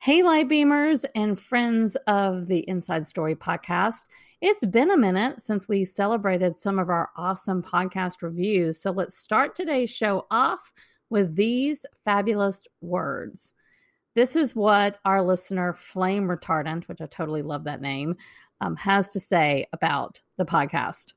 Hey, Light Beamers and friends of the Inside Story podcast. It's been a minute since we celebrated some of our awesome podcast reviews. So let's start today's show off with these fabulous words. This is what our listener, Flame Retardant, which I totally love that name, has to say about the podcast.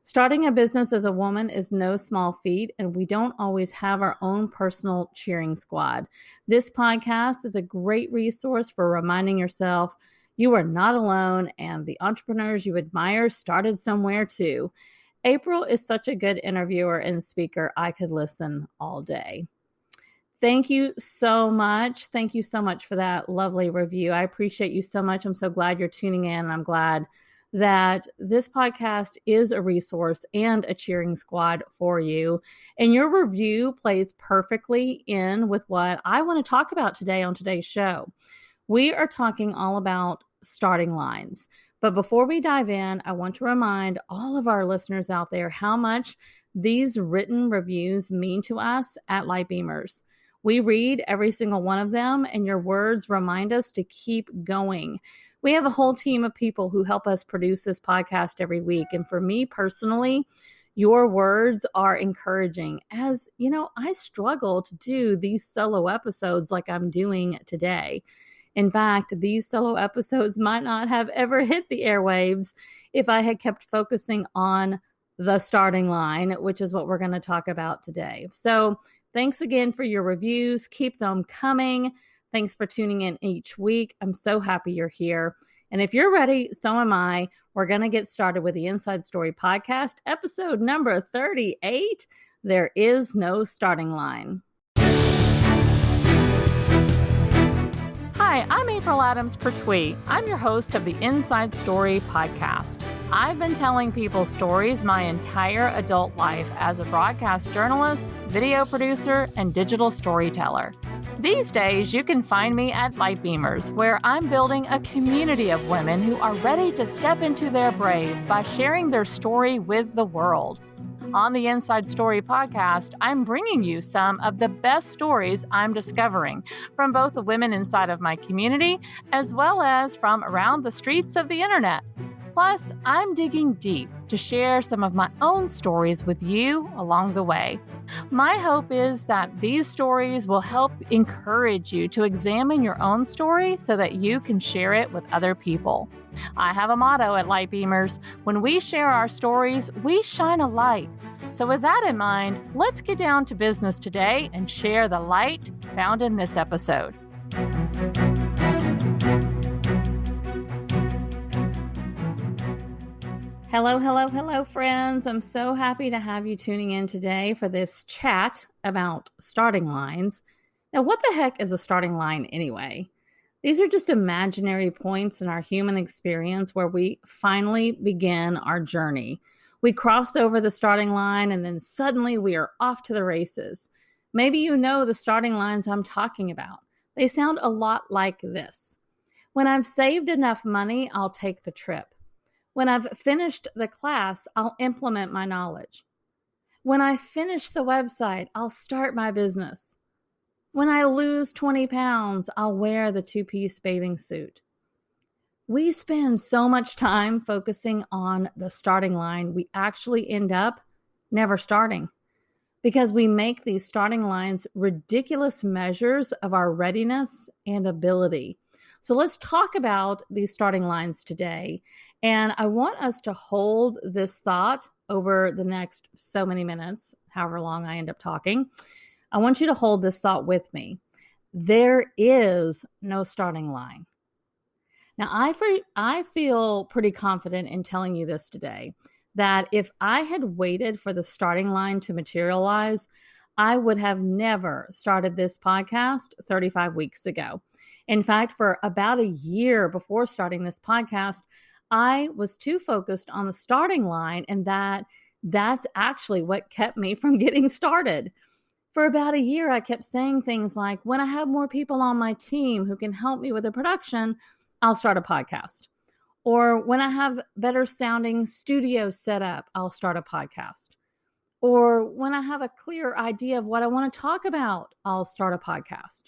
Starting a business as a woman is no small feat, and we don't always have our own personal cheering squad. This podcast is a great resource for reminding yourself you are not alone, and the entrepreneurs you admire started somewhere too. April is such a good interviewer and speaker. I could listen all day. Thank you so much. Thank you so much for that lovely review. I appreciate you so much. I'm so glad you're tuning in, and I'm glad that this podcast is a resource and a cheering squad for you. And your review plays perfectly in with what I want to talk about today on today's show. We are talking all about starting lines. But before we dive in, I want to remind all of our listeners out there how much these written reviews mean to us at Light Beamers. We read every single one of them, and your words remind us to keep going. We have a whole team of people who help us produce this podcast every week. And for me personally, your words are encouraging. As you know, I struggle to do these solo episodes like I'm doing today. In fact, these solo episodes might not have ever hit the airwaves if I had kept focusing on the starting line, which is what we're going to talk about today. So thanks again for your reviews. Keep them coming. Thanks for tuning in each week. I'm so happy you're here. And if you're ready, so am I. We're going to get started with the Inside Story podcast, episode number 38. There is no starting line. Hi, I'm April Adams-Pertwee. I'm your host of the Inside Story podcast. I've been telling people stories my entire adult life as a broadcast journalist, video producer, and digital storyteller. These days, you can find me at Light Beamers, where I'm building a community of women who are ready to step into their brave by sharing their story with the world. On the Inside Story podcast, I'm bringing you some of the best stories I'm discovering from both the women inside of my community as well as from around the streets of the internet. Plus, I'm digging deep to share some of my own stories with you along the way. My hope is that these stories will help encourage you to examine your own story so that you can share it with other people. I have a motto at Light Beamers: when we share our stories, we shine a light. So with that in mind, let's get down to business today and share the light found in this episode. Hello, friends. I'm so happy to have you tuning in today for this chat about starting lines. Now, what the heck is a starting line anyway? These are just imaginary points in our human experience where we finally begin our journey. We cross over the starting line and then suddenly we are off to the races. Maybe you know the starting lines I'm talking about. They sound a lot like this. When I've saved enough money, I'll take the trip. When I've finished the class, I'll implement my knowledge. When I finish the website, I'll start my business. When I lose 20 pounds, I'll wear the two-piece bathing suit. We spend so much time focusing on the starting line, we actually end up never starting because we make these starting lines ridiculous measures of our readiness and ability. So let's talk about these starting lines today. And I want us to hold this thought over the next so many minutes, however long I end up talking. I want you to hold this thought with me. There is no starting line. Now, I feel pretty confident in telling you this today, that if I had waited for the starting line to materialize, I would have never started this podcast 35 weeks ago. In fact, for about a year before starting this podcast, I was too focused on the starting line, and that's actually what kept me from getting started. For about a year, I kept saying things like, when I have more people on my team who can help me with the production, I'll start a podcast. Or when I have better sounding studio set up, I'll start a podcast. Or when I have a clear idea of what I want to talk about, I'll start a podcast.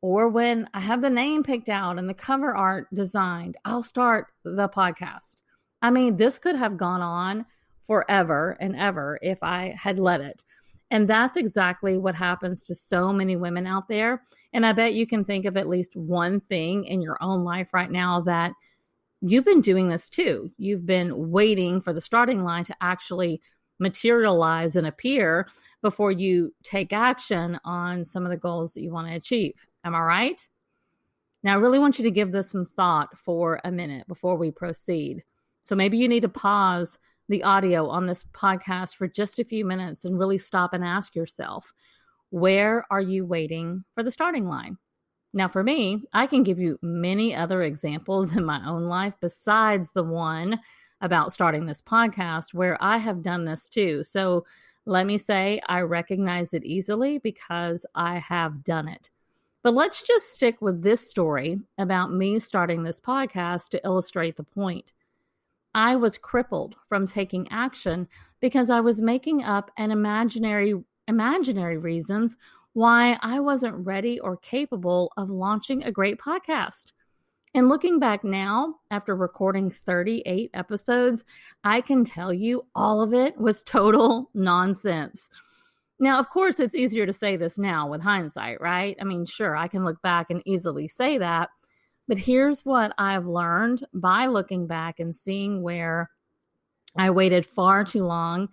or when I have the name picked out and the cover art designed, I'll start the podcast. I mean, this could have gone on forever and ever if I had let it. And that's exactly what happens to so many women out there. And I bet you can think of at least one thing in your own life right now that you've been doing this too. You've been waiting for the starting line to actually materialize and appear before you take action on some of the goals that you want to achieve. Am I right? Now, I really want you to give this some thought for a minute before we proceed. So maybe you need to pause the audio on this podcast for just a few minutes and really stop and ask yourself, where are you waiting for the starting line? Now, for me, I can give you many other examples in my own life besides the one about starting this podcast where I have done this too. So let me say I recognize it easily because I have done it. But let's just stick with this story about me starting this podcast to illustrate the point. I was crippled from taking action because I was making up an imaginary reasons why I wasn't ready or capable of launching a great podcast. And looking back now, after recording 38 episodes, I can tell you all of it was total nonsense. Now, of course, it's easier to say this now with hindsight, right? I mean, sure, I can look back and easily say that. But here's what I've learned by looking back and seeing where I waited far too long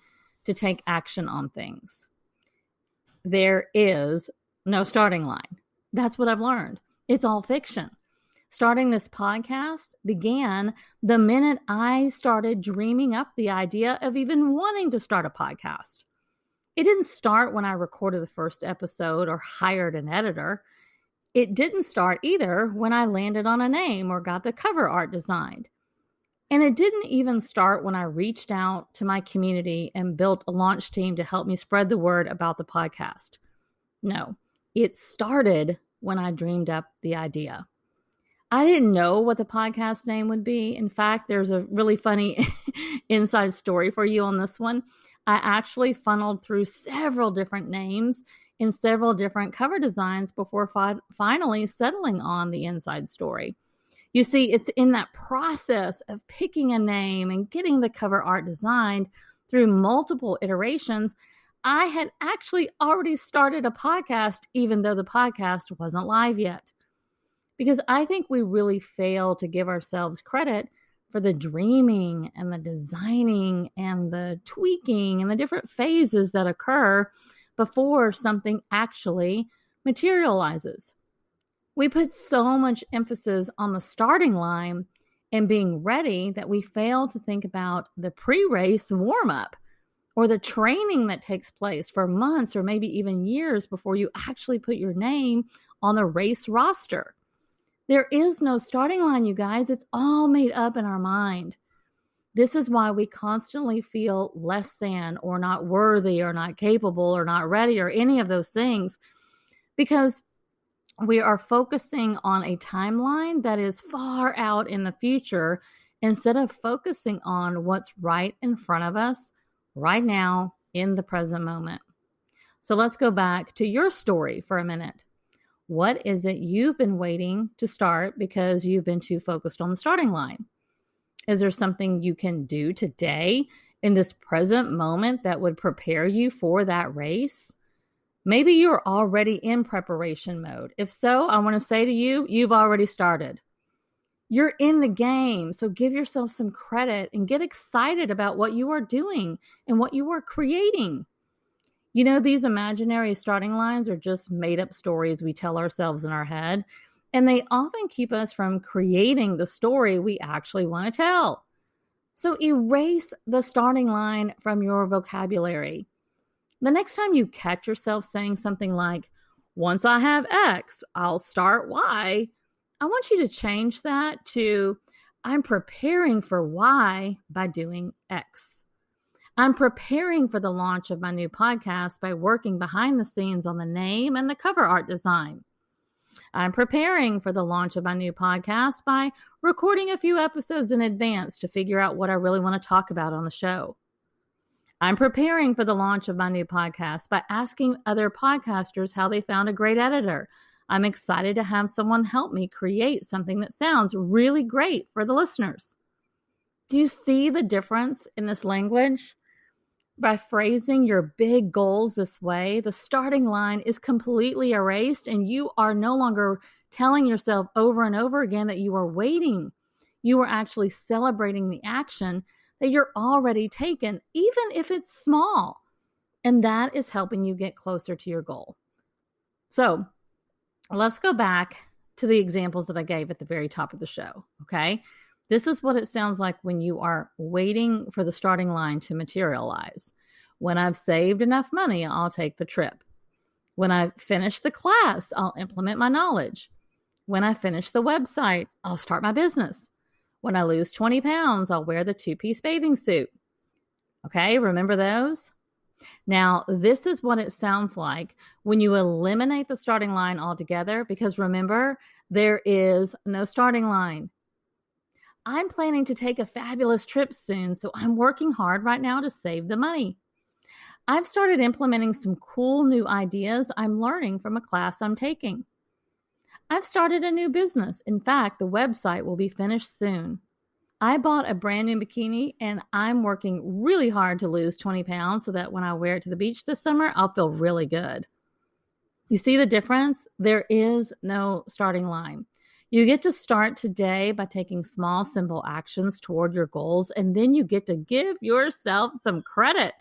to take action on things. There is no starting line. That's what I've learned. It's all fiction. Starting this podcast began the minute I started dreaming up the idea of even wanting to start a podcast. It didn't start when I recorded the first episode or hired an editor. It didn't start either when I landed on a name or got the cover art designed. And it didn't even start when I reached out to my community and built a launch team to help me spread the word about the podcast. No, it started when I dreamed up the idea. I didn't know what the podcast name would be. In fact, there's a really funny inside story for you on this one. I actually funneled through several different names in several different cover designs before finally settling on the inside story. You see, it's in that process of picking a name and getting the cover art designed through multiple iterations, I had actually already started a podcast, even though the podcast wasn't live yet. Because I think we really fail to give ourselves credit for the dreaming and the designing and the tweaking and the different phases that occur before something actually materializes. We put so much emphasis on the starting line and being ready that we fail to think about the pre-race warm-up or the training that takes place for months or maybe even years before you actually put your name on the race roster. There is no starting line, you guys. It's all made up in our mind. This is why we constantly feel less than or not worthy or not capable or not ready or any of those things because we are focusing on a timeline that is far out in the future instead of focusing on what's right in front of us right now in the present moment. So let's go back to your story for a minute. What is it you've been waiting to start because you've been too focused on the starting line? Is there something you can do today in this present moment that would prepare you for that race? Maybe you're already in preparation mode. If so, I want to say to you, you've already started. You're in the game, so give yourself some credit and get excited about what you are doing and what you are creating. You know, these imaginary starting lines are just made-up stories we tell ourselves in our head, and they often keep us from creating the story we actually want to tell. So erase the starting line from your vocabulary. The next time you catch yourself saying something like, once I have X, I'll start Y, I want you to change that to, I'm preparing for Y by doing X. I'm preparing for the launch of my new podcast by working behind the scenes on the name and the cover art design. I'm preparing for the launch of my new podcast by recording a few episodes in advance to figure out what I really want to talk about on the show. I'm preparing for the launch of my new podcast by asking other podcasters how they found a great editor. I'm excited to have someone help me create something that sounds really great for the listeners. Do you see the difference in this language? By phrasing your big goals this way, the starting line is completely erased and you are no longer telling yourself over and over again that you are waiting. You are actually celebrating the action that you're already taken, even if it's small. And that is helping you get closer to your goal. So let's go back to the examples that I gave at the very top of the show, okay? This is what it sounds like when you are waiting for the starting line to materialize. When I've saved enough money, I'll take the trip. When I finish the class, I'll implement my knowledge. When I finish the website, I'll start my business. When I lose 20 pounds, I'll wear the 2-piece bathing suit. Okay, remember those? Now, this is what it sounds like when you eliminate the starting line altogether, because remember, there is no starting line. I'm planning to take a fabulous trip soon, so I'm working hard right now to save the money. I've started implementing some cool new ideas I'm learning from a class I'm taking. I've started a new business. In fact, the website will be finished soon. I bought a brand new bikini and I'm working really hard to lose 20 pounds so that when I wear it to the beach this summer, I'll feel really good. You see the difference? There is no starting line. You get to start today by taking small, simple actions toward your goals, and then you get to give yourself some credit.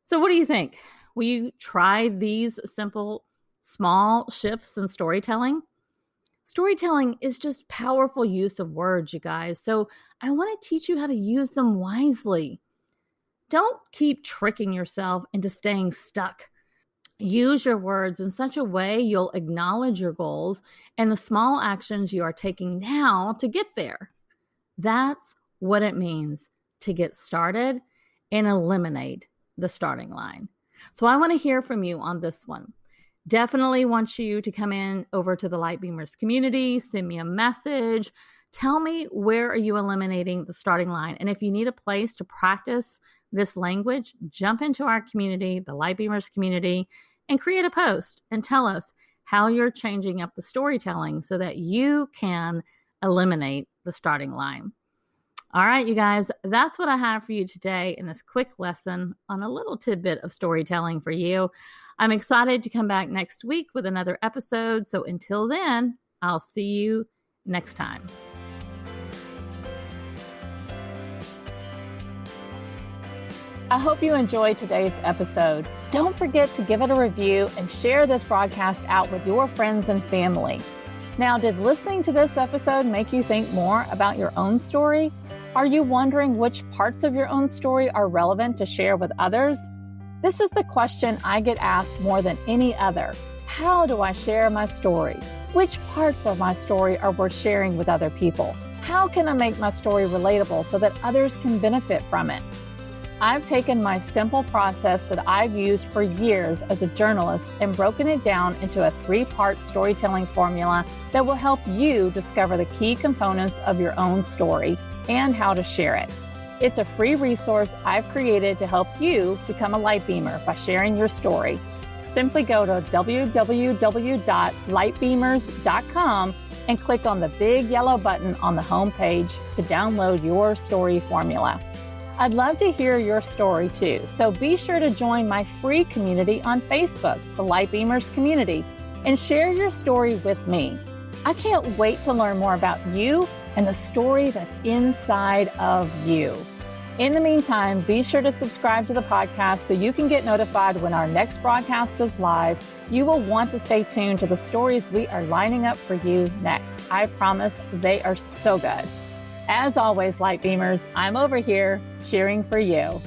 So what do you think? Will you try these simple, small shifts in storytelling? Storytelling is just powerful use of words, you guys. So I want to teach you how to use them wisely. Don't keep tricking yourself into staying stuck. Use your words in such a way you'll acknowledge your goals and the small actions you are taking now to get there. That's what it means to get started and eliminate the starting line. So I want to hear from you on this one. Definitely want you to come in over to the Light Beamers community, send me a message. Tell me, where are you eliminating the starting line? And if you need a place to practice this language, jump into our community, the Light Beamers community, and create a post and tell us how you're changing up the storytelling so that you can eliminate the starting line. All right, you guys, that's what I have for you today in this quick lesson on a little tidbit of storytelling for you. I'm excited to come back next week with another episode. So until then, I'll see you next time. I hope you enjoyed today's episode. Don't forget to give it a review and share this broadcast out with your friends and family. Now, did listening to this episode make you think more about your own story? Are you wondering which parts of your own story are relevant to share with others? This is the question I get asked more than any other. How do I share my story? Which parts of my story are worth sharing with other people? How can I make my story relatable so that others can benefit from it? I've taken my simple process that I've used for years as a journalist and broken it down into a 3-part storytelling formula that will help you discover the key components of your own story and how to share it. It's a free resource I've created to help you become a light beamer by sharing your story. Simply go to www.lightbeamers.com and click on the big yellow button on the homepage to download your story formula. I'd love to hear your story too, so be sure to join my free community on Facebook, the Light Beamers community, and share your story with me. I can't wait to learn more about you and the story that's inside of you. In the meantime, be sure to subscribe to the podcast so you can get notified when our next broadcast is live. You will want to stay tuned to the stories we are lining up for you next. I promise they are so good. As always, Light Beamers, I'm over here cheering for you.